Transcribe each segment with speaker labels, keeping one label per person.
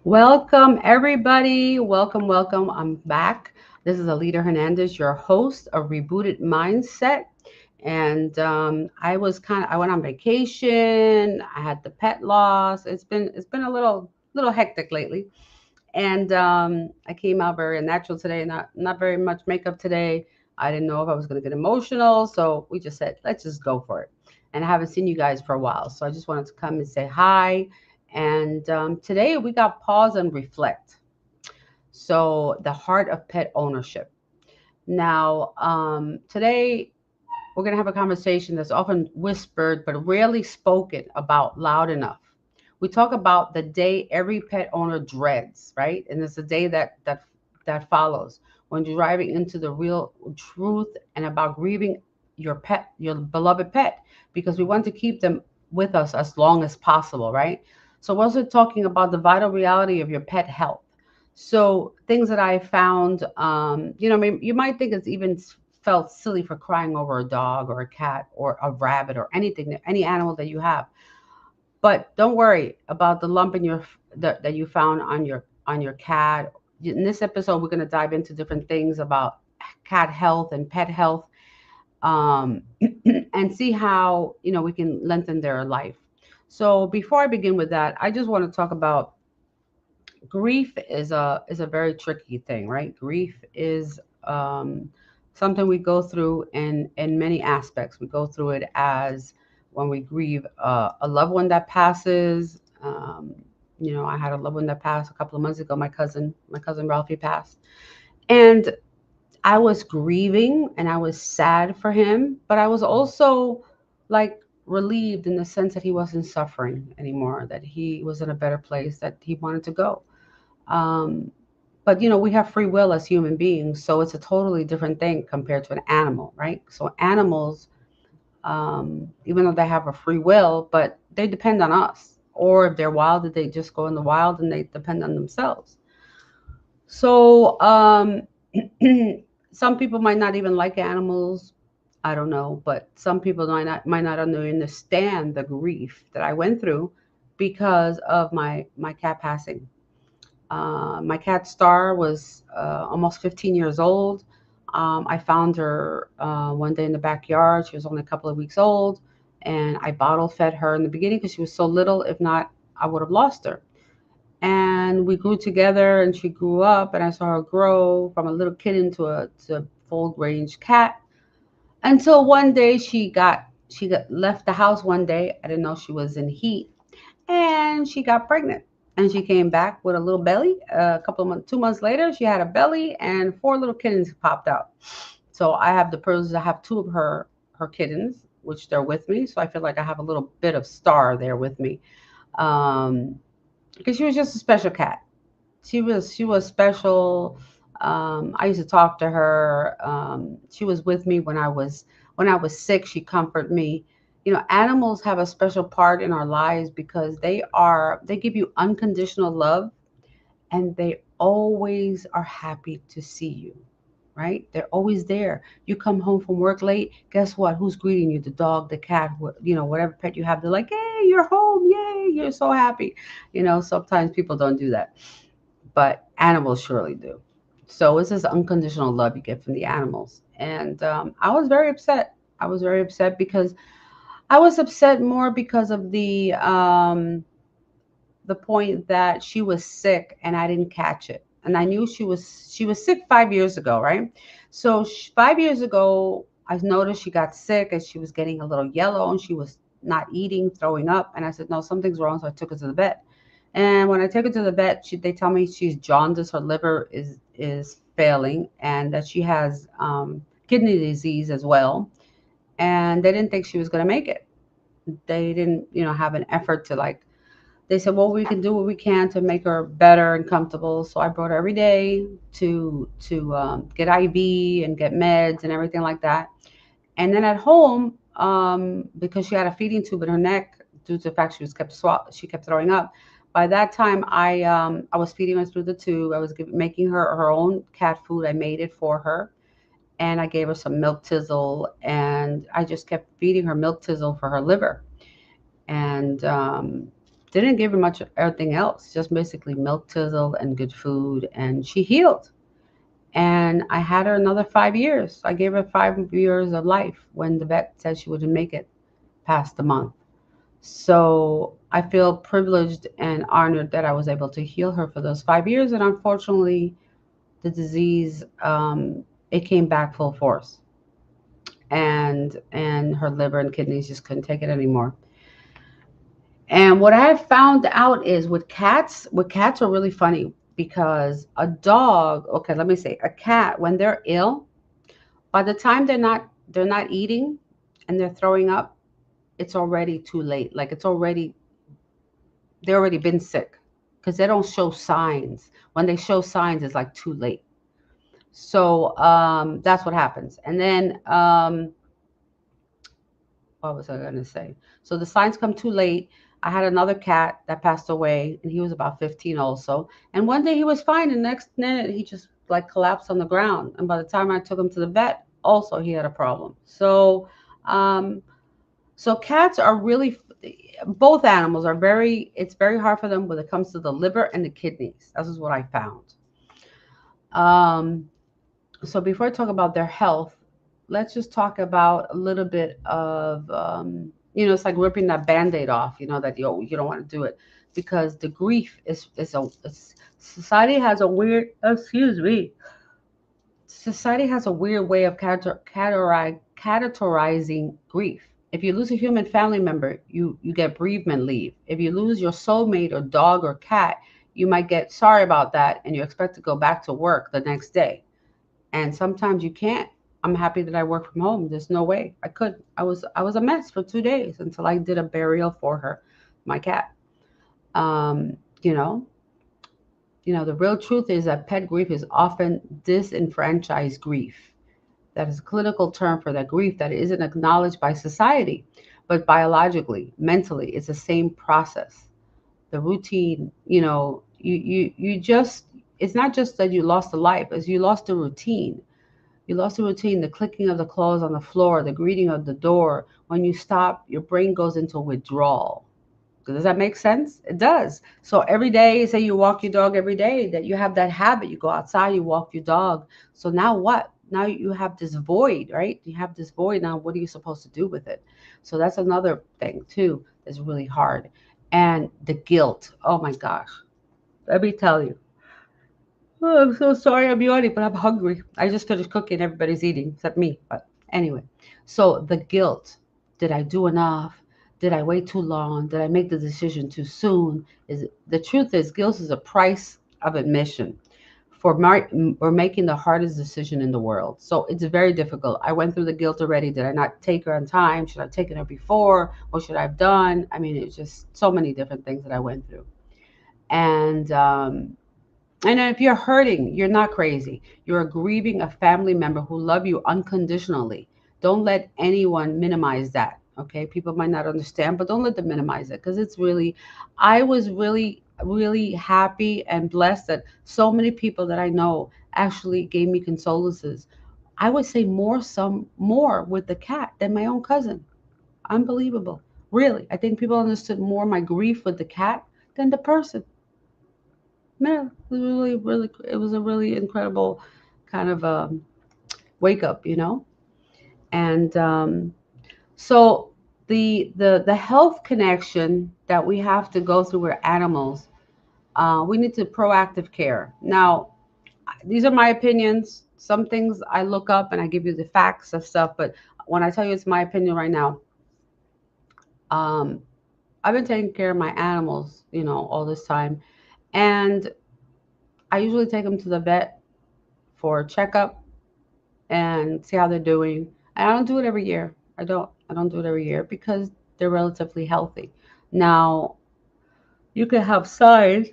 Speaker 1: Welcome, everybody. Welcome, welcome. I'm back. This is Alita Hernandez, your host of Rebooted Mindset. And I went on vacation. I had the pet loss. It's been a little hectic lately. And I came out very natural today. Not very much makeup today. I didn't know if I was going to get emotional, so we just said let's just go for it. And I haven't seen you guys for a while, so I just wanted to come and say hi. And today we got pause and reflect. So the heart of pet ownership. Now, today we're going to have a conversation that's often whispered but rarely spoken about loud enough. We talk about the day every pet owner dreads, right? And it's the day that follows when you're driving into the real truth and about grieving your pet, your beloved pet, because we want to keep them with us as long as possible, right? So we're also talking about the vital reality of your pet health. So things that I found, you might think it's even felt silly for crying over a dog or a cat or a rabbit or anything, any animal that you have. But don't worry about the lump in that you found on your cat. In this episode, we're going to dive into different things about cat health and pet health, um, and see how we can lengthen their life. So before I begin with that, I just want to talk about grief is a very tricky thing, right? Grief is something we go through in many aspects. We go through it as when we grieve a loved one that passes. I had a loved one that passed a couple of months ago. My cousin Ralphie passed, and I was grieving and I was sad for him, but I was also like relieved in the sense that he wasn't suffering anymore, that he was in a better place, that he wanted to go. um, but we have free will as human beings, so it's a totally different thing compared to an animal, right? So animals, even though they have a free will, but they depend on us. Or if they're wild, they just go in the wild and they depend on themselves. So some people might not even like animals. I don't know, but some people might not understand the grief that I went through because of my cat passing. My cat Star was almost 15 years old. I found her one day in the backyard. She was only a couple of weeks old, and I bottle fed her in the beginning because she was so little. If not, I would have lost her. And we grew together, and she grew up, and I saw her grow from a little kitten to a full range cat. Until one day she got left the house one day. I didn't know she was in heat, and she got pregnant, and she came back with a little belly. A couple of months, 2 months later, she had a belly and four little kittens popped out. So I have the privilege to have two of her kittens, which they're with me. So I feel like I have a little bit of Star there with me, um, because she was just a special cat. She was special. I used to talk to her. She was with me when I was sick. She comforted me. Animals have a special part in our lives because they give you unconditional love, and they always are happy to see you. Right? They're always there. You come home from work late. Guess what? Who's greeting you? The dog, the cat, whatever pet you have. They're like, "Hey, you're home! Yay! You're so happy." Sometimes people don't do that, but animals surely do. So it's this unconditional love you get from the animals. And I was very upset. I was very upset because I was upset more because of the point that she was sick and I didn't catch it. And I knew she was sick 5 years ago, right? So 5 years ago, I noticed she got sick and she was getting a little yellow and she was not eating, throwing up. And I said, no, something's wrong. So I took her to the vet. And when I take her to the vet, they tell me she's jaundice. Her liver is failing, and that she has kidney disease as well. And they didn't think she was going to make it. They didn't, have an effort to like. They said, well, we can do what we can to make her better and comfortable. So I brought her every day to get IV and get meds and everything like that. And then at home, because she had a feeding tube in her neck due to the fact she kept throwing up. By that time, I was feeding her through the tube. I was making her own cat food. I made it for her, and I gave her some milk tizzle, and I just kept feeding her milk tizzle for her liver. And Didn't give her much everything else, just basically milk thistle and good food, and she healed. And I had her another 5 years. I gave her 5 years of life when the vet said she wouldn't make it past the month. So I feel privileged and honored that I was able to heal her for those 5 years. And unfortunately, the disease, it came back full force, and her liver and kidneys just couldn't take it anymore. And what I have found out is with cats are really funny because a dog, okay, let me say, a cat when they're ill, by the time they're not eating and they're throwing up, it's already too late. Like they already been sick because they don't show signs. When they show signs, it's like too late. So that's what happens. And then what was I going to say? So the signs come too late. I had another cat that passed away, and he was about 15 also. And one day he was fine, and the next minute he just like collapsed on the ground. And by the time I took him to the vet, also he had a problem. Um, so cats are really, both animals are very. It's very hard for them when it comes to the liver and the kidneys. This is what I found. Um, so before I talk about their health, let's just talk about a little bit of it's like ripping that band-aid off, that you don't want to do it because the grief society has a weird, excuse me, society has a weird way of categorizing grief. If you lose a human family member, you get bereavement leave. If you lose your soulmate or dog or cat, you might get sorry about that and you expect to go back to work the next day, and sometimes you can't. I'm happy that I work from home. There's no way I could. I was a mess for 2 days until I did a burial for her, my cat. Um, you know, the real truth is that pet grief is often disenfranchised grief. That is a clinical term for that grief that isn't acknowledged by society, but biologically, mentally, it's the same process. The routine, you just. It's not just that you lost a life, it's you lost the routine. You lost the routine, the clicking of the clothes on the floor, the greeting of the door. When you stop, your brain goes into withdrawal. Does that make sense? It does. So every day, say you walk your dog every day, that you have that habit. You go outside, you walk your dog. So now what? Now you have this void, right? You have this void. Now, what are you supposed to do with it? So that's another thing, too, that's really hard. And the guilt. Oh my gosh. Let me tell you. Oh, I'm so sorry I'm yawning, but I'm hungry. I just finished cooking. Everybody's eating except me. But anyway, so the guilt. Did I do enough? Did I wait too long? Did I make the decision too soon? The truth is guilt is a price of admission for making the hardest decision in the world. So it's very difficult. I went through the guilt already. Did I not take her on time? Should I have taken her before? What should I have done? I mean, it's just so many different things that I went through. And if you're hurting, you're not crazy. You're grieving a family member who love you unconditionally. Don't let anyone minimize that. Okay, people might not understand, but don't let them minimize it because it's really. I was really, really happy and blessed that so many people that I know actually gave me condolences. I would say some more with the cat than my own cousin. Unbelievable. Really, I think people understood more my grief with the cat than the person. Yeah, it was really, really, it was a really incredible kind of wake up, And so the health connection that we have to go through with animals, we need to proactive care. Now, these are my opinions. Some things I look up and I give you the facts of stuff, but when I tell you it's my opinion right now, um, I've been taking care of my animals, all this time, and I usually take them to the vet for a checkup and see how they're doing. And I don't do it every year. I don't do it every year because they're relatively healthy. Now, you can have signs.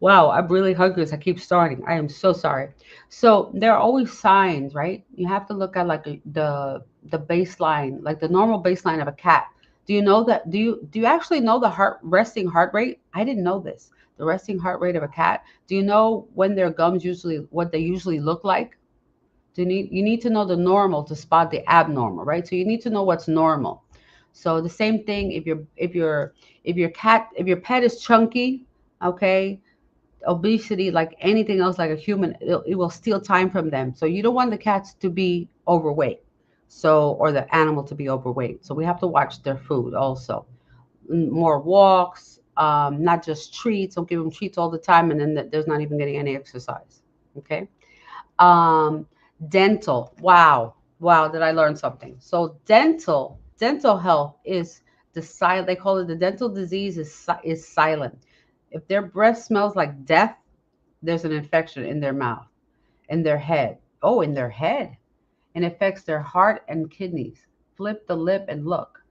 Speaker 1: Wow, I'm really hungry as I keep starting. I am so sorry. So there are always signs, right? You have to look at like the baseline, like the normal baseline of a cat. Do you know that? Do you actually know the resting heart rate? I didn't know this. The resting heart rate of a cat. Do you know when their gums usually what they usually look like? You need to know the normal to spot the abnormal, right? So you need to know what's normal. So the same thing if your pet is chunky, okay, obesity, like anything else, like a human, it will steal time from them. So you don't want the cats to be overweight, so, or the animal to be overweight. So we have to watch their food also. More walks, not just treats. Don't give them treats all the time, and then there's not even getting any exercise. Okay. Um, dental. Wow, wow. Did I learn something? So dental health is the silent. They call it the dental disease is silent. If their breath smells like death, there's an infection in their mouth, in their head. Oh, in their head. And affects their heart and kidneys. Flip the lip and look.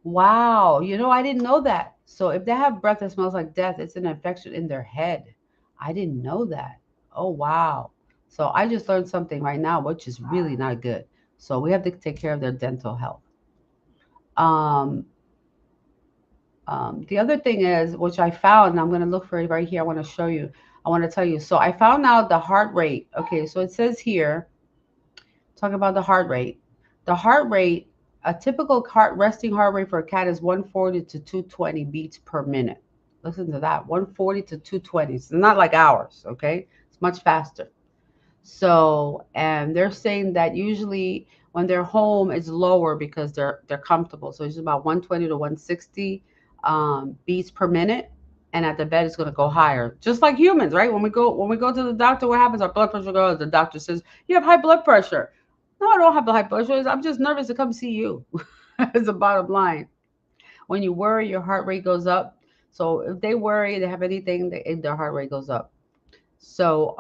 Speaker 1: Wow, I didn't know that. So if they have breath that smells like death, it's an infection in their head. I didn't know that. Oh, wow. So I just learned something right now, which is really not good. So we have to take care of their dental health. Um, the other thing is, which I found, and I'm going to look for it right here. I want to show you. I want to tell you. So I found out the heart rate. Okay, so it says here, talk about the heart rate. The heart rate, a typical resting heart rate for a cat is 140 to 220 beats per minute. Listen to that, 140 to 220. It's not like ours, okay? It's much faster. So, and they're saying that usually when they're home, it's lower because they're comfortable. So it's about 120 to 160 beats per minute, and at the bed it's going to go higher, just like humans, right? When we go to the doctor, what happens? Our blood pressure goes. The doctor says you have high blood pressure. No, I don't have the high blood pressure. I'm just nervous to come see you. It's the bottom line. When you worry, your heart rate goes up. So if they worry, they have anything, their heart rate goes up. So,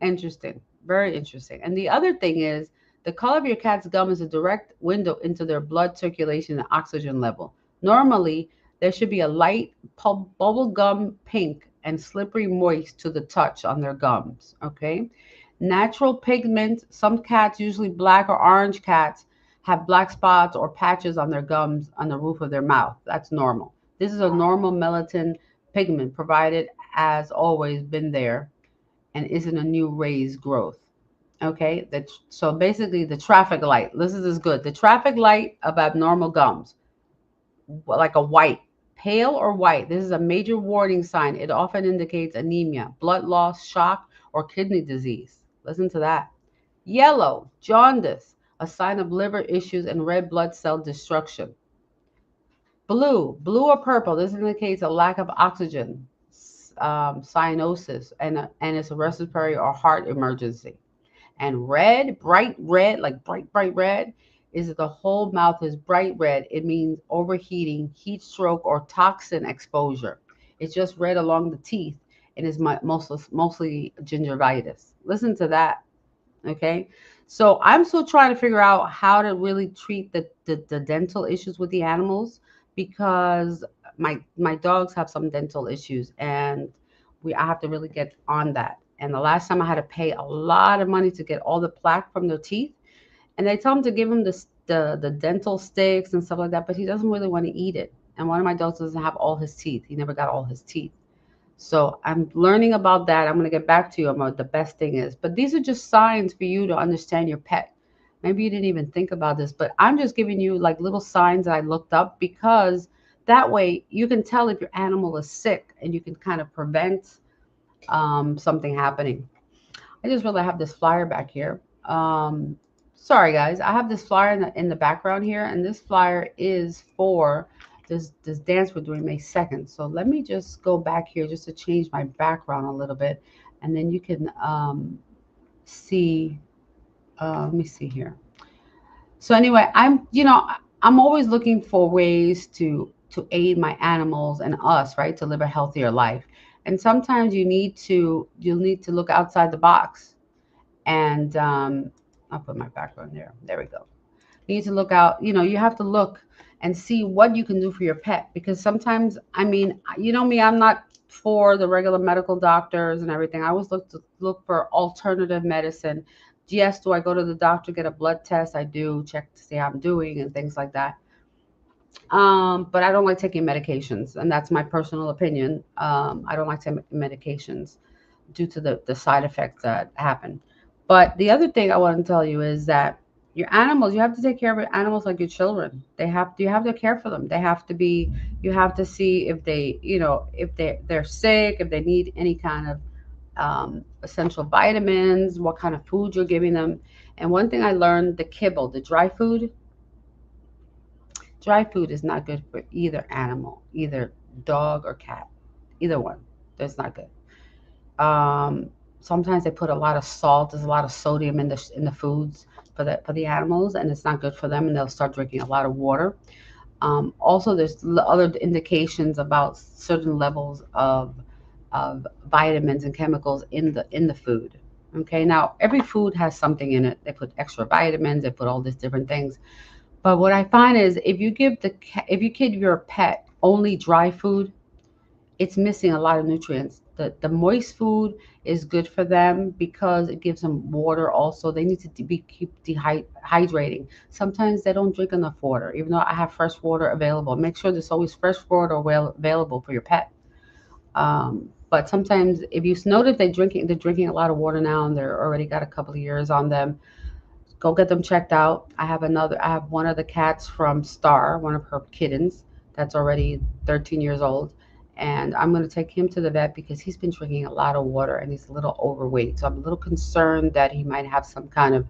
Speaker 1: interesting, very interesting. And the other thing is the color of your cat's gum is a direct window into their blood circulation and oxygen level. Normally, there should be a light bubble gum pink and slippery moist to the touch on their gums. Okay. Natural pigment, some cats, usually black or orange cats, have black spots or patches on their gums on the roof of their mouth. That's normal. This is a normal melatonin pigment provided as always been there and isn't a new raised growth. Okay, so basically the traffic light. This is good. The traffic light of abnormal gums, like a white, pale or white. This is a major warning sign. It often indicates anemia, blood loss, shock, or kidney disease. Listen to that. Yellow, jaundice, a sign of liver issues and red blood cell destruction. Blue or purple, this indicates a lack of oxygen, cyanosis, and it's a respiratory or heart emergency. And red, bright red, like bright red, is the whole mouth is bright red. It means overheating, heat stroke, or toxin exposure. It's just red along the teeth and is mostly gingivitis. Listen to that. Okay. So I'm still trying to figure out how to really treat the dental issues with the animals because my dogs have some dental issues and I have to really get on that. And the last time I had to pay a lot of money to get all the plaque from their teeth. And they tell him to give him the dental sticks and stuff like that, but he doesn't really want to eat it. And one of my dogs doesn't have all his teeth. He never got all his teeth. So I'm learning about that. I'm going to get back to you on what the best thing is. But these are just signs for you to understand your pet. Maybe you didn't even think about this, but I'm just giving you like little signs that I looked up because that way you can tell if your animal is sick and you can kind of prevent something happening. I just really have this flyer back here. Sorry guys, I have this flyer in the background here, and this flyer is for this dance we're doing May 2nd. So let me just go back here just to change my background a little bit, and then you can see. Let me see here. So anyway, I'm always looking for ways to aid my animals and us, right, to live a healthier life. And sometimes you'll need to look outside the box. And I'll put my background there. There we go. You need to look out. You have to look and see what you can do for your pet because sometimes, I mean, you know me, I'm not for the regular medical doctors and everything. I always look for alternative medicine. Yes, do I go to the doctor, get a blood test? I do check to see how I'm doing and things like that. But I don't like taking medications, and that's my personal opinion. I don't like taking medications due to the side effects that happen. But the other thing I want to tell you is that Your animals, you have to take care of your animals like your children. You have to care for them. They have to be, you have to see if they, if they're sick, if they need any kind of essential vitamins, what kind of food you're giving them. And one thing I learned, the kibble, the dry food is not good for either animal, either dog or cat, either one. That's not good. Sometimes they put a lot of salt. There's a lot of sodium in the foods for the animals, and it's not good for them. And they'll start drinking a lot of water. Also, there's other indications about certain levels of vitamins and chemicals in the food. Okay, now every food has something in it. They put extra vitamins. They put all these different things. But what I find is if you give your pet only dry food, it's missing a lot of nutrients. The moist food is good for them because it gives them water. Also, they need to be keep dehydrating. Sometimes they don't drink enough water, even though I have fresh water available. Make sure there's always fresh water available for your pet. But sometimes if you notice they're drinking a lot of water now and they're already got a couple of years on them, go get them checked out. I have one of the cats from Star, one of her kittens that's already 13 years old. And I'm going to take him to the vet because he's been drinking a lot of water and he's a little overweight. So I'm a little concerned that he might have some kind of,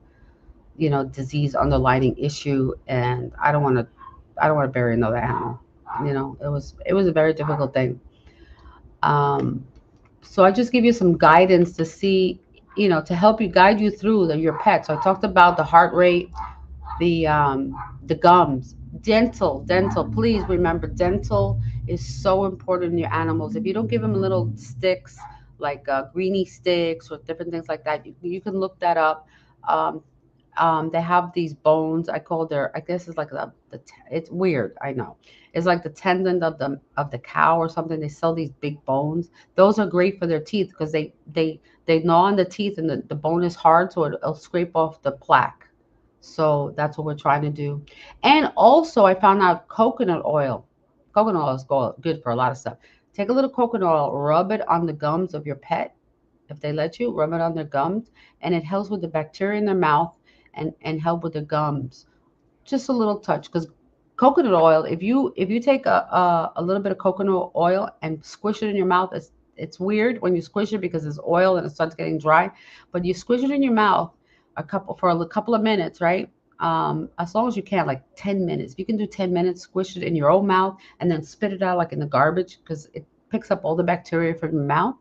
Speaker 1: disease underlining issue. And I don't want to bury another animal. It was a very difficult thing. Um, so I just give you some guidance to see, to help you guide you through your pet. So I talked about the heart rate, the gums, dental. Please remember, dental is so important in your animals. If you don't give them little sticks like greeny sticks or different things like that, you can look that up. Um, they have these bones. I guess it's like it's weird. I know. It's like the tendon of the cow or something. They sell these big bones. Those are great for their teeth because they gnaw on the teeth and the bone is hard, so it'll scrape off the plaque. So that's what we're trying to do. And also, I found out coconut oil. Coconut oil is good for a lot of stuff. Take a little coconut oil, rub it on the gums of your pet. If they let you, rub it on their gums, and it helps with the bacteria in their mouth and help with the gums. Just a little touch, because coconut oil, if you take a little bit of coconut oil and squish it in your mouth, it's weird when you squish it because it's oil and it starts getting dry, but you squish it in your mouth a couple of minutes, right? As long as you can, like 10 minutes. If you can do 10 minutes, squish it in your own mouth and then spit it out like in the garbage because it picks up all the bacteria from your mouth.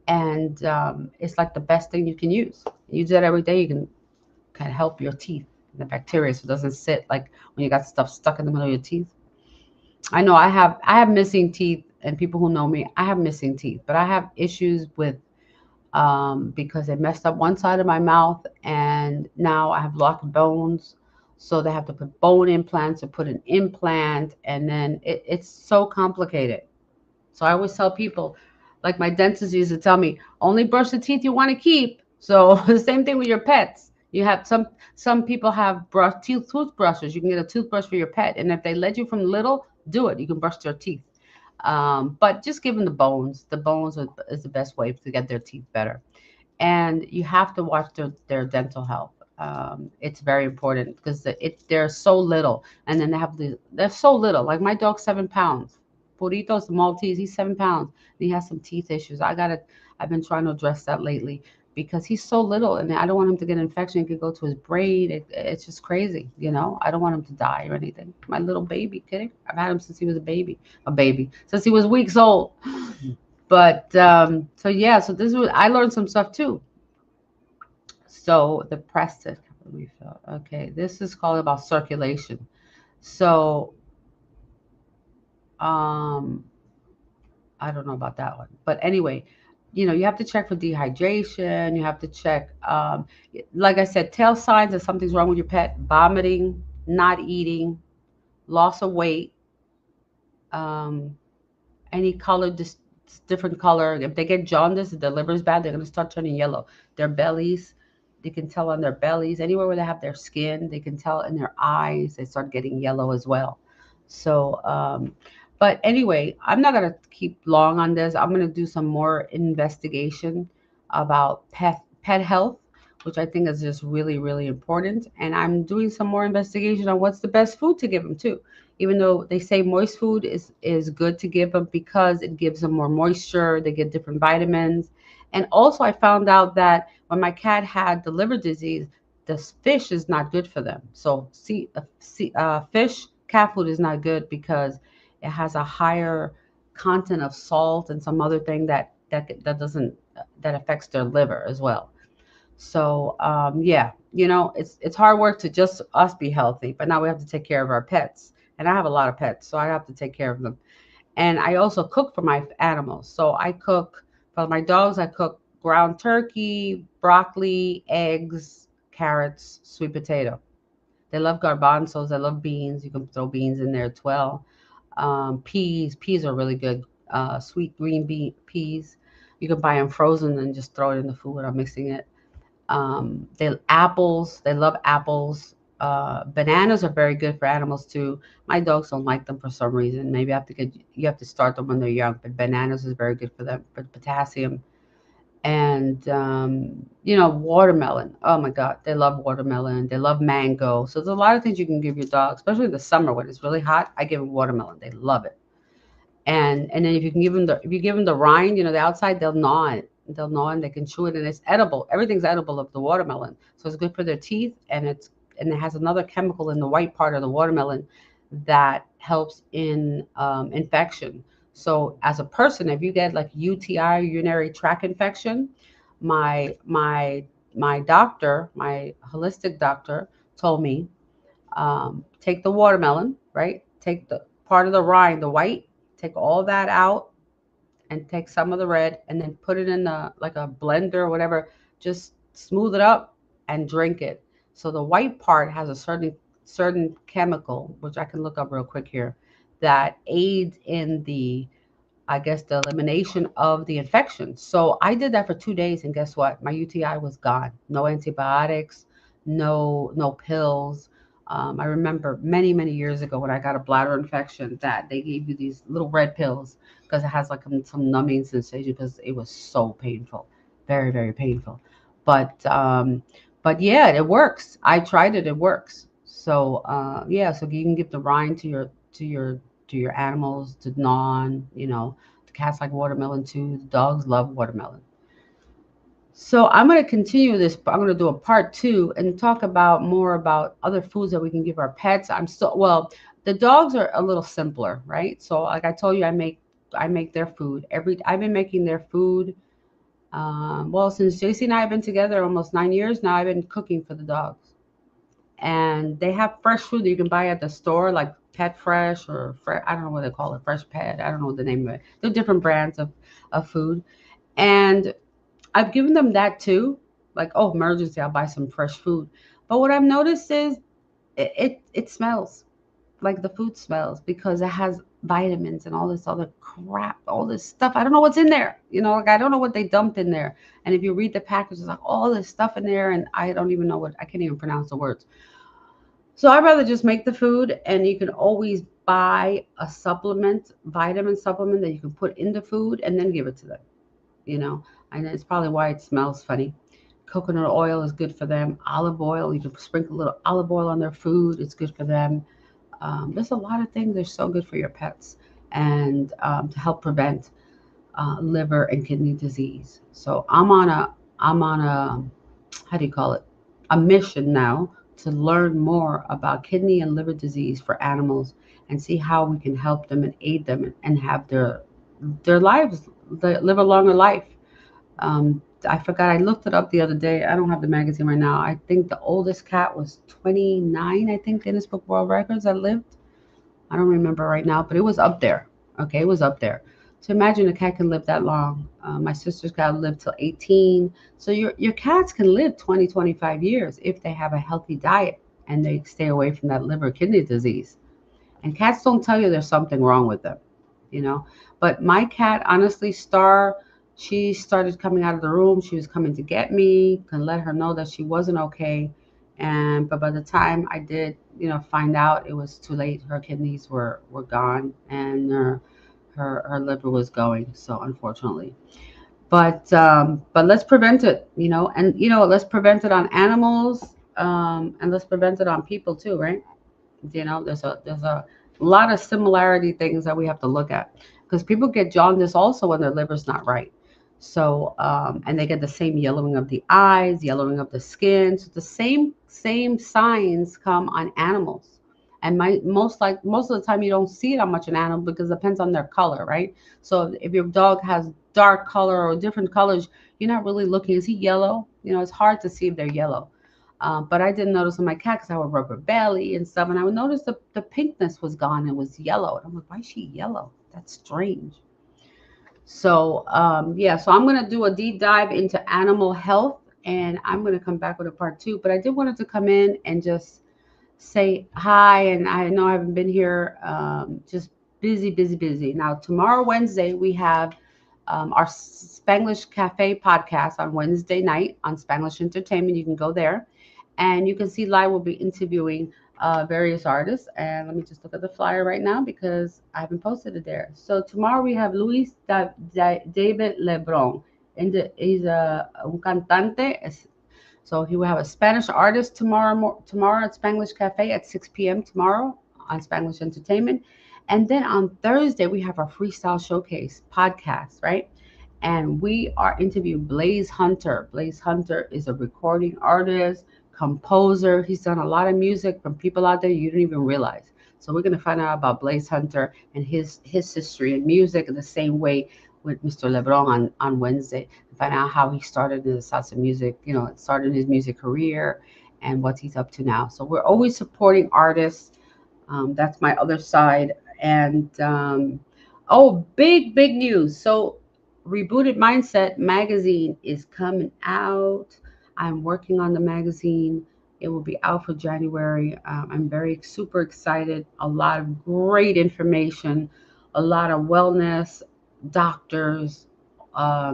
Speaker 1: And it's like the best thing you can use. Use that every day. You can help your teeth, the bacteria, so it doesn't sit like when you got stuff stuck in the middle of your teeth. I know I have missing teeth, and people who know me, I have missing teeth, but I have issues with because they messed up one side of my mouth, and now I have locked bones. So they have to put bone implants or put an implant, and then it's so complicated. So I always tell people, like my dentist used to tell me, only brush the teeth you want to keep. So the same thing with your pets. You have some people have toothbrushes. You can get a toothbrush for your pet, and if they let you from little, do it. You can brush their teeth. But just give them the bones. Is the best way to get their teeth better. And you have to watch their dental health. It's very important because they're so little, and then they're so little. Like my dog's 7 pounds. Burrito's the Maltese. He's 7 pounds. And he has some teeth issues. I've been trying to address that lately because he's so little, and I don't want him to get an infection. It could go to his brain. It's just crazy, I don't want him to die or anything. My little baby, kidding? I've had him since he was a baby since he was weeks old. But so yeah, so this was I learned some stuff too. So the Preston refill. Okay, this is called about circulation. So um, I don't know about that one, but anyway, you have to check for dehydration. You have to check, like I said, tell signs that something's wrong with your pet: vomiting, not eating, loss of weight, um, any color, just different color. If they get jaundice, if their liver is bad, they're going to start turning yellow. Their bellies, they can tell on their bellies. Anywhere where they have their skin, they can tell in their eyes. They start getting yellow as well. So, but anyway, I'm not going to keep long on this. I'm going to do some more investigation about pet health which I think is just really, really important. And I'm doing some more investigation on what's the best food to give them too. Even though they say moist food is good to give them because it gives them more moisture, they get different vitamins. And also, I found out that when my cat had the liver disease, this fish is not good for them. So, fish, cat food is not good because it has a higher content of salt and some other thing that doesn't that affects their liver as well. So yeah, it's hard work to just us be healthy, but now we have to take care of our pets. And I have a lot of pets, so I have to take care of them. And I also cook for my animals. So I cook for my dogs. I cook ground turkey, broccoli, eggs, carrots, sweet potato. They love garbanzos. They love beans. You can throw beans in there as well. Peas are really good. Sweet green peas. You can buy them frozen and just throw it in the food without mixing it. They love apples. Bananas are very good for animals too. My dogs don't like them for some reason. Maybe you have to start them when they're young, but bananas is very good for them for potassium. And watermelon. Oh my God, they love watermelon. They love mango. So there's a lot of things you can give your dog, especially in the summer when it's really hot. I give them watermelon. They love it. And then if you give them the rind, the outside, they'll gnaw it. They'll gnaw and they can chew it, and it's edible. Everything's edible of the watermelon, so it's good for their teeth, and it has another chemical in the white part of the watermelon that helps in infection. So as a person, if you get like UTI, urinary tract infection, my doctor, my holistic doctor, told me, take the watermelon, right? Take the part of the rind, the white, take all that out and take some of the red and then put it in like a blender or whatever. Just smooth it up and drink it. So the white part has a certain chemical, which I can look up real quick here, that aids in I guess, the elimination of the infection. So I did that for 2 days, and guess what? My UTI was gone. No antibiotics, no pills. I remember many, many years ago when I got a bladder infection that they gave you these little red pills because it has like some numbing sensation because it was so painful, very, very painful. But but yeah, it works. I tried it. It works. So yeah, so you can give the rind to your animals to gnaw on. The cats like watermelon too. The dogs love watermelon. So I'm going to continue this. I'm going to do a part two and talk about more about other foods that we can give our pets. The dogs are a little simpler, right? So like I told you, I make their food I've been making their food. Well, since JC and I have been together almost 9 years now, I've been cooking for the dogs, and they have fresh food that you can buy at the store, like Pet Fresh or I don't know what they call it, Fresh Pet. I don't know what the name of it. They're different brands of food, and I've given them that too. Like, oh, emergency, I'll buy some fresh food. But what I've noticed is it smells like the food smells because it has vitamins and all this other crap, all this stuff. I don't know what's in there. Like I don't know what they dumped in there. And if you read the package, it's like all this stuff in there, and I don't even know I can't even pronounce the words. So I'd rather just make the food, and you can always buy a vitamin supplement that you can put in the food and then give it to them. you know, and it's probably why it smells funny. Coconut oil is good for them. Olive oil, you can sprinkle a little olive oil on their food. It's good for them. There's a lot of things that are so good for your pets and to help prevent liver and kidney disease. So I'm on a, how do you call it? A mission now to learn more about kidney and liver disease for animals and see how we can help them and aid them and have their lives live a longer life. I forgot. I looked it up the other day. I don't have the magazine right now. I think the oldest cat was 29. I think Guinness Book World Records that lived. I don't remember right now, but it was up there. Okay, it was up there. So imagine a cat can live that long. My sister's cat lived till 18. So your cats can live 20, 25 years if they have a healthy diet and they stay away from that liver kidney disease. And cats don't tell you there's something wrong with them, you know. But my cat, honestly, Star, she started coming out of the room. She was coming to get me, and let her know that she wasn't okay. But by the time I did, find out, it was too late. Her kidneys were gone, and her liver was going. So unfortunately. But let's prevent it, and let's prevent it on animals, and let's prevent it on people too, right? There's a lot of similarity things that we have to look at, because people get jaundice also when their liver's not right. So and they get the same yellowing of the eyes, yellowing of the skin. So the same signs come on animals. And most of the time you don't see it on much in animal, because it depends on their color, right? So if your dog has dark color or different colors, you're not really looking, is he yellow? It's hard to see if they're yellow. But I didn't notice on my cat because I would rub her belly and stuff, and I would notice the pinkness was gone and was yellow. And I'm like, why is she yellow? That's strange. So yeah, so I'm gonna do a deep dive into animal health, and I'm gonna come back with a part two. But I did wanted to come in and just say hi, and I know I haven't been here, just busy, busy, busy. Now tomorrow, Wednesday, we have our Spanglish Cafe podcast on Wednesday night on Spanglish Entertainment. You can go there, and you can see live. We'll be interviewing various artists. And let me just look at the flyer right now because I haven't posted it there. So tomorrow we have David Lebron, and he's a un cantante. So he will have a Spanish artist tomorrow at Spanglish Cafe at 6 p.m. tomorrow on Spanglish Entertainment. And then on Thursday, we have our Freestyle Showcase podcast, right? And we are interviewing Blaze Hunter. Blaze Hunter is a recording artist, composer. He's done a lot of music from people out there you didn't even realize. So we're going to find out about Blaze Hunter and his history in music in the same way with Mr. Lebron on Wednesday, and find out how he started in the salsa music, started his music career and what he's up to now. So we're always supporting artists. That's my other side. And oh, big news. So, Rebooted Mindset magazine is coming out. I'm working on the magazine. It will be out for January. I'm very super excited. A lot of great information, a lot of wellness, doctors, how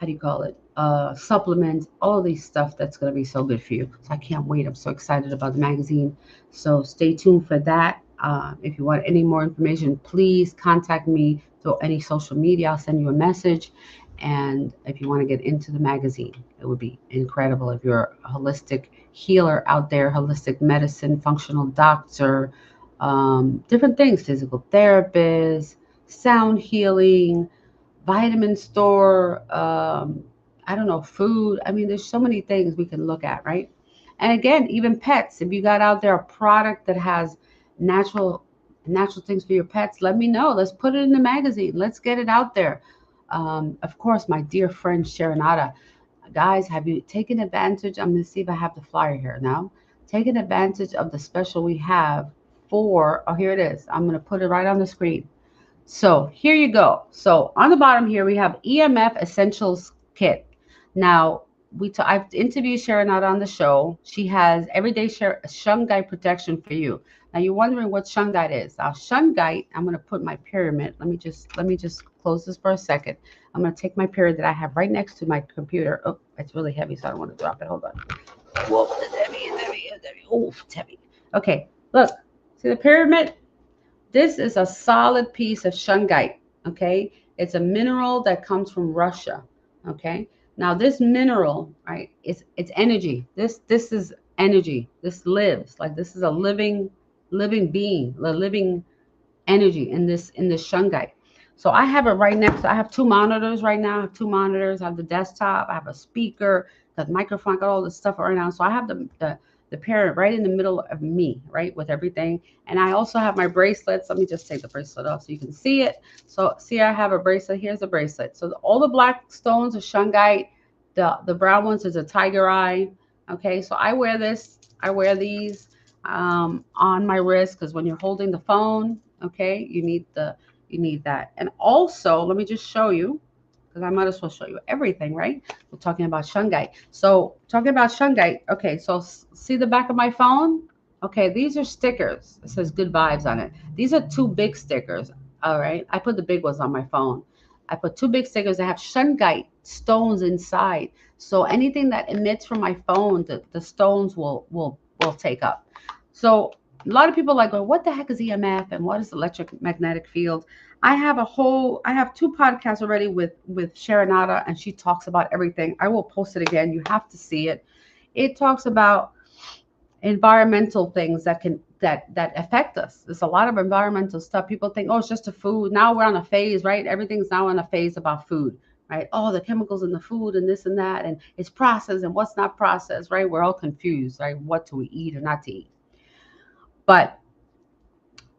Speaker 1: do you call it? Supplements, all these stuff that's going to be so good for you. So I can't wait. I'm so excited about the magazine. So stay tuned for that. If you want any more information, please contact me through any social media. I'll send you a message. And if you want to get into the magazine, it would be incredible. If you're a holistic healer out there, holistic medicine, functional doctor, different things, physical therapist, sound healing, vitamin store, I don't know, food. I mean, there's so many things we can look at, right? And again, even pets. If you got out there a product that has natural natural things for your pets, let me know. Let's put it in the magazine. Let's get it out there. Of course, my dear friend Sharonata, guys, have you taken advantage? I'm going to see if I have the flyer here now. Taking advantage of the special we have for, oh, here it is. I'm going to put it right on the screen. So here you go. So on the bottom here, we have EMF Essentials Kit. Now, I've interviewed Sharon out on the show. She has everyday shungite protection for you. Now you're wondering what shungite is. Now shungite, I'm going to put my pyramid. Let me just close this for a second. I'm going to take my pyramid that I have right next to my computer. Oh, it's really heavy, so I don't want to drop it. Hold on. Whoa, it's heavy, it's heavy, it's heavy. Oh, it's heavy. Okay, look. See the pyramid? This is a solid piece of shungite, okay? It's a mineral that comes from Russia, okay? Now this mineral, right, it's energy. This is energy. This lives. Like this is a living being, a living energy in this shungite. So I have it right next. I have two monitors right now. I have two monitors. I have the desktop. I have a speaker, the microphone. I got all this stuff right now. So I have the parent right in the middle of me, right, with everything. And I also have my bracelets. Let me just take the bracelet off so you can see it. So see, I have a bracelet. Here's a bracelet. So all the black stones are shungite. The brown ones is a tiger eye. Okay, so I wear this. I wear these on my wrist because when you're holding the phone, okay, you need that. And also, let me just show you because I might as well show you everything, right? We're talking about shungite. So talking about shungite, okay, so see the back of my phone? Okay, these are stickers. It says good vibes on it. These are two big stickers. All right. I put the big ones on my phone. I put two big stickers that have shungite stones inside. So anything that emits from my phone, the stones will take up. So a lot of people are like, well, what the heck is EMF and what is electromagnetic field? I have two podcasts already with Sharonata, and she talks about everything. I will post it again. You have to see it. It talks about environmental things that can that affect us. There's a lot of environmental stuff. People think, oh, it's just a food. Now we're on a phase, right? Everything's now on a phase about food, right? Oh, the chemicals in the food and this and that, and it's processed and what's not processed, right? We're all confused, right? What to eat or not to eat. But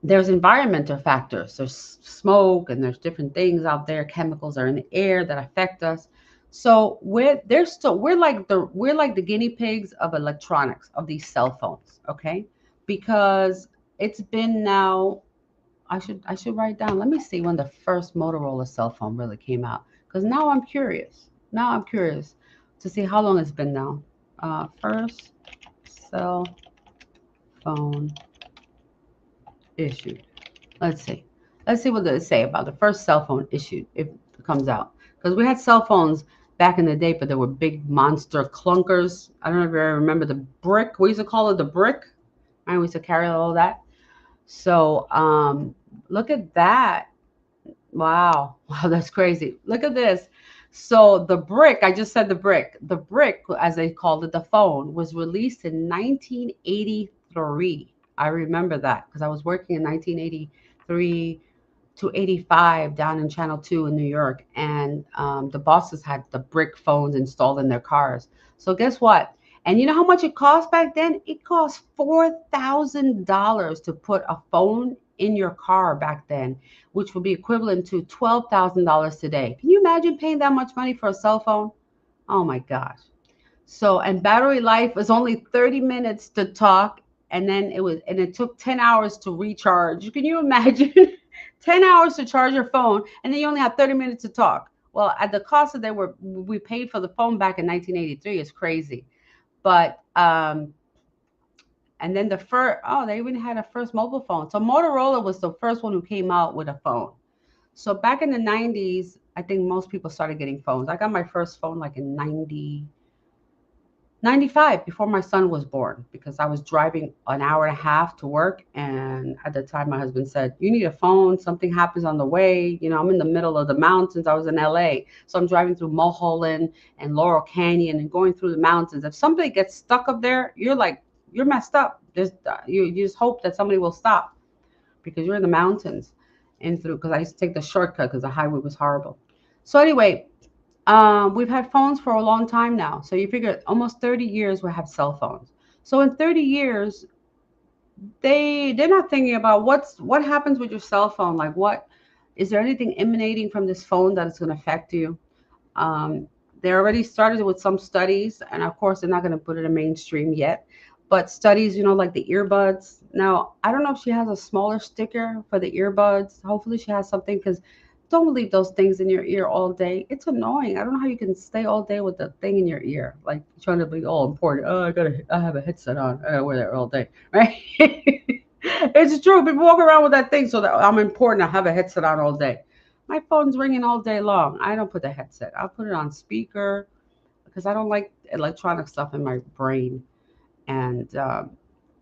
Speaker 1: there's environmental factors. There's smoke and there's different things out there. Chemicals are in the air that affect us. So we're like the guinea pigs of electronics of these cell phones, okay? Because it's been now. I should write down. Let me see when the first Motorola cell phone really came out. Because now I'm curious. Now I'm curious to see how long it's been now. First cell phone issued. Let's see. Let's see what they say about the first cell phone issued if it comes out. Because we had cell phones back in the day, but there were big monster clunkers. I don't know if you remember the brick. We used to call it the brick. Right? We used to carry all that. So look at that. Wow. Wow, that's crazy. Look at this. So the brick, I just said the brick, as they called it, the phone, was released in 1983. I remember that because I was working in 1983 to 85 down in Channel 2 in New York. And the bosses had the brick phones installed in their cars. So guess what? And you know how much it cost back then? It cost $4,000 to put a phone in your car back then, which would be equivalent to $12,000 today. Can you imagine paying that much money for a cell phone? Oh my gosh. So, and battery life was only 30 minutes to talk, and then it took 10 hours to recharge. Can you imagine? 10 hours to charge your phone, and then you only have 30 minutes to talk. Well, at the cost that we paid for the phone back in 1983 is crazy. But and then they even had a first mobile phone. So Motorola was the first one who came out with a phone. So back in the 90s, I think most people started getting phones. I got my first phone like in 95, before my son was born, because I was driving an hour and a half to work. And at the time, my husband said, you need a phone. Something happens on the way. You know, I'm in the middle of the mountains. I was in LA. So I'm driving through Mulholland and Laurel Canyon and going through the mountains. If somebody gets stuck up there, you're messed up. You just hope that somebody will stop because you're in the mountains and through, because I used to take the shortcut because the highway was horrible. So anyway, we've had phones for a long time now. So you figure almost 30 years we have cell phones. So in 30 years, they're not thinking about what happens with your cell phone. Like, what is there anything emanating from this phone that is going to affect you? They already started with some studies, and of course, they're not going to put it in mainstream yet. But studies, like the earbuds. Now, I don't know if she has a smaller sticker for the earbuds. Hopefully, she has something, because don't leave those things in your ear all day. It's annoying. I don't know how you can stay all day with the thing in your ear, like trying to be all important. Oh, I have a headset on. I gotta wear that all day, right? It's true. People walk around with that thing so that I'm important. I have a headset on all day. My phone's ringing all day long. I don't put the headset. I'll put it on speaker because I don't like electronic stuff in my brain. And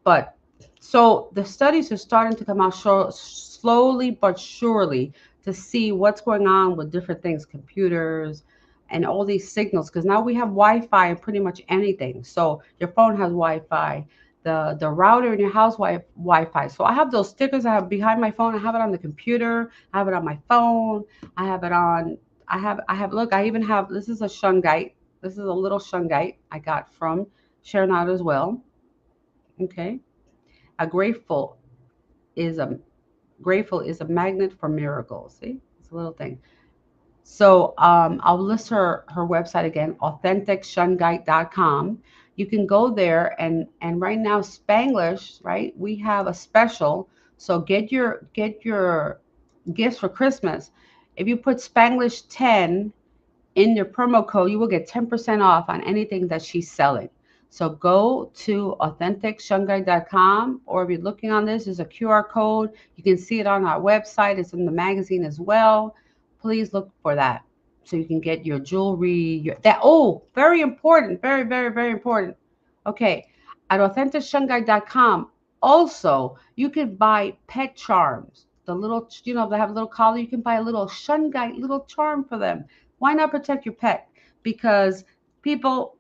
Speaker 1: but so the studies are starting to come out slowly but surely to see what's going on with different things, computers and all these signals. Because now we have Wi-Fi and pretty much anything. So your phone has Wi-Fi. The router in your house Wi-Fi. So I have those stickers I have behind my phone. I have it on the computer. I have it on my phone. I have it on. I have. Look, I even have. This is a shungite. This is a little shungite I got from Sharon out as well. Okay. A is a grateful is a magnet for miracles. See, it's a little thing. So I'll list her website again, AuthenticShunGuide.com. You can go there, and right now Spanglish, right? We have a special. So get your gifts for Christmas. If you put Spanglish 10 in your promo code, you will get 10% off on anything that she's selling. So go to AuthenticShungai.com, or if you're looking on this, there's a QR code. You can see it on our website. It's in the magazine as well. Please look for that so you can get your jewelry. Very important. Very, very, very important. Okay. At AuthenticShungai.com, also, you can buy pet charms. the little, they have a little collar. You can buy a little shungite, little charm for them. Why not protect your pet? Because people,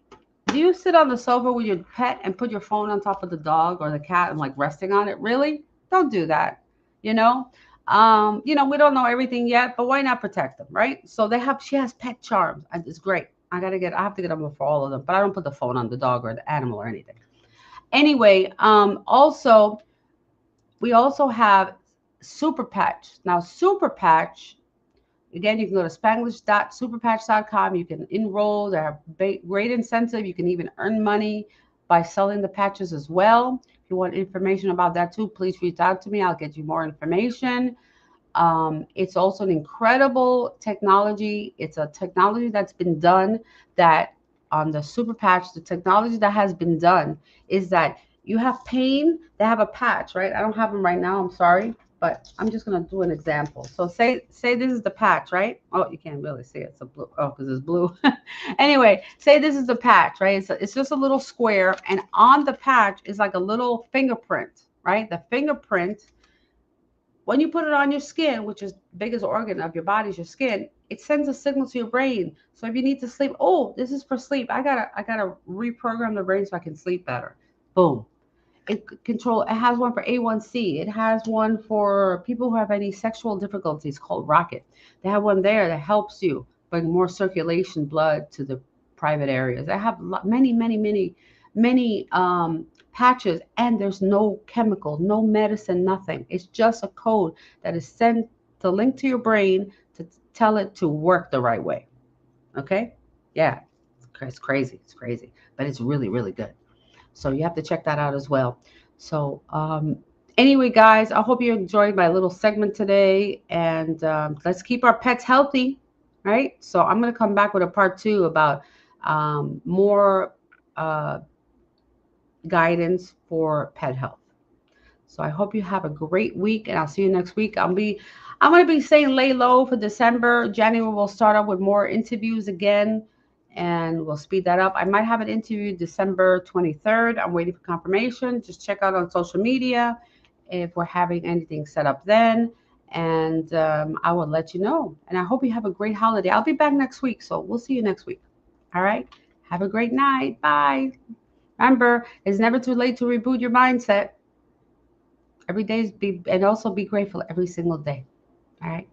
Speaker 1: do you sit on the sofa with your pet and put your phone on top of the dog or the cat and like resting on it? Really? Don't do that. You know? We don't know everything yet, but why not protect them, right? So she has pet charms. And it's great. I have to get them for all of them, but I don't put the phone on the dog or the animal or anything. Anyway, we also have Super Patch. Now, Super Patch, again, you can go to spanglish.superpatch.com. You can enroll. They have great incentive. You can even earn money by selling the patches as well. If you want information about that too, please reach out to me. I'll get you more information. It's also an incredible technology. It's a technology that's been done that on the Super Patch, the technology that has been done is that you have pain, they have a patch, right? I don't have them right now, I'm sorry, but I'm just gonna do an example. So say this is the patch, right? Oh, you can't really see it. It's a blue, oh, because it's blue. Anyway, say this is the patch, right? It's just a little square, and on the patch is like a little fingerprint, right? The fingerprint, when you put it on your skin, which is the biggest organ of your body is your skin, it sends a signal to your brain. So if you need to sleep, oh, this is for sleep. I gotta reprogram the brain so I can sleep better. Boom. It has one for A1C. It has one for people who have any sexual difficulties called Rocket. They have one there that helps you bring more circulation blood to the private areas. I have many, many, many, many patches, and there's no chemical, no medicine, nothing. It's just a code that is sent to link to your brain to tell it to work the right way. Okay? Yeah, it's crazy. It's crazy, but it's really, really good. So you have to check that out as well. So anyway, guys, I hope you enjoyed my little segment today, and let's keep our pets healthy, right? So I'm going to come back with a part two about more guidance for pet health. So I hope you have a great week, and I'll see you next week. I'm going to be saying lay low for December. January we'll start off with more interviews again, and we'll speed that up. I might have an interview December 23rd. I'm waiting for confirmation. Just check out on social media if we're having anything set up then, and I will let you know. And I hope you have a great holiday. I'll be back next week, so we'll see you next week. All right. Have a great night. Bye. Remember, it's never too late to reboot your mindset. Every day and also be grateful every single day. All right.